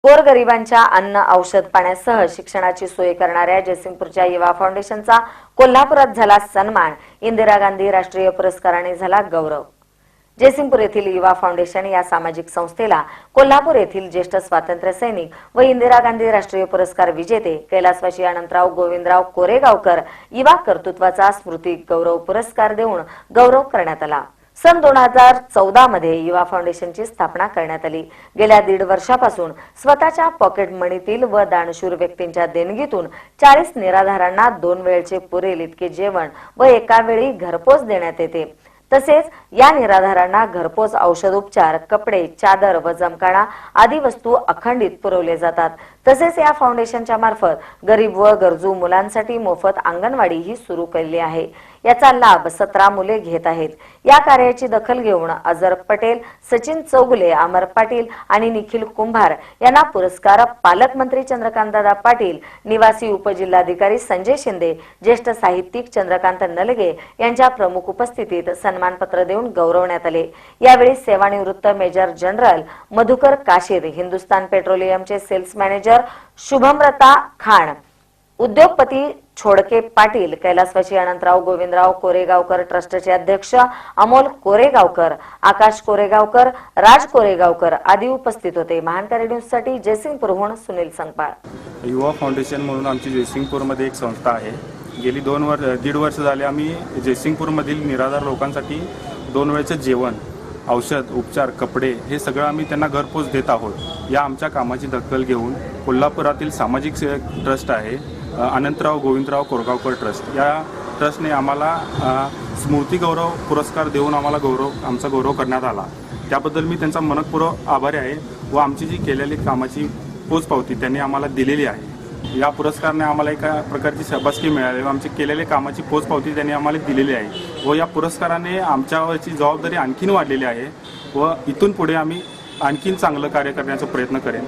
गोरगरिबांच्या अन्न, औषध, पाण्यासह शिक्षणाची सोय करणाऱ्या जयसिंगपूरच्या युवा फाउंडेशनचा कोल्हापुरात झाला सन्मान. इंदिरा गांधी राष्ट्रीय पुरस्काराने झाला गौरव. जयसिंगपूर येथील युवा फाउंडेशन या सामाजिक संस्थेला कोल्हापूर येथील ज्येष्ठ स्वातंत्र्य सैनिक व इंदिरा गांधी राष्ट्रीय पुरस्कार विजेते कैलासवासी अनंतराव गोविंदराव कोरेगावकर युवा कर्तृत्वाचा स्मृती गौरव पुरस्कार देऊन गौरव करण्यात आला. सन 2014 मध्ये युवा फाउंडेशनची स्थापना करण्यात आली. गेल्या 1.5 वर्षापासून स्वतःच्या पॉकेट मनीतील व दानशूर व्यक्तींच्या देणगीतून 40 निराधारांना 2 वेळचे पुरेल इतके जेवण व एका वेळी घरपोच देण्यात येते. तसेच या निराधारांना घरपोच औषधोपचार, कपडे, चादर व जमखाना आदी वस्तू अखंडित पुरवले जातात. तसेच या फाउंडेशनच्या मार्फत गरीब व गरजू मुलांसाठी मोफत अंगणवाडी ही सुरू केली आहे. याचा लाभ 17 मुले घेत आहेत. या कार्याची दखल घेऊन अजर पटेल, सचिन चौगुले, अमर पाटील आणि निखिल कुंभार यांना पुरस्कार पालकमंत्री चंद्रकांतदादा पाटील, निवासी उपजिल्हाधिकारी संजय शिंदे, ज्येष्ठ साहित्यिक चंद्रकांत नलगे यांच्या प्रमुख उपस्थितीत सन्मानपत्र देऊन गौरवण्यात आले. यावेळी सेवानिवृत्त मेजर जनरल मधुकर काशीद, हिंदुस्तान पेट्रोलियमचे सेल्स मॅनेजर शुभमरता खान, उद्योगपती छोडके पाटील, कैलासवासी अनंतराव गोविंदराव कोरेगावकर ट्रस्टचे अध्यक्ष अमोल कोरेगावकर, आकाश कोरेगावकर, राज कोरेगावकर आदी उपस्थित होते. महानकारी न्यूजसाठी जयसिंगपूरहून सुनील संगपाळ. युवा फाउंडेशन म्हणून आमची जयसिंगपूरमध्ये एक संस्था आहे. गेली 1.5 वर्ष झाले आम्ही जयसिंगपूरमधील निराधार लोकांसाठी 2 वेळचं जेवण, औषध, उपचार, कपडे हे सगळं आम्ही त्यांना घरपोच देत आहोत. या आमच्या कामाची दखल घेऊन कोल्हापुरातील सामाजिक ट्रस्ट आहे अनंतराव गोविंदराव कोरेगावकर ट्रस्ट, या ट्रस्टने आम्हाला स्मृती गौरव पुरस्कार देऊन आमचा गौरव करण्यात आला. त्याबद्दल मी त्यांचा मनपूर्वक आभारी आहे व आमची जी केलेली कामाची पोचपावती त्यांनी आम्हाला दिलेली आहे. या पुरस्काराने आम्हाला एका प्रकारची शाबासकी मिळाली व आमची केलेल्या कामाची पोचपावती त्यांनी आम्हाला दिलेली आहे व या पुरस्काराने आमच्यावरची जबाबदारी आणखीन वाढलेली आहे व इथून पुढे आम्ही आणखीन चांगलं कार्य करण्याचा प्रयत्न करेन.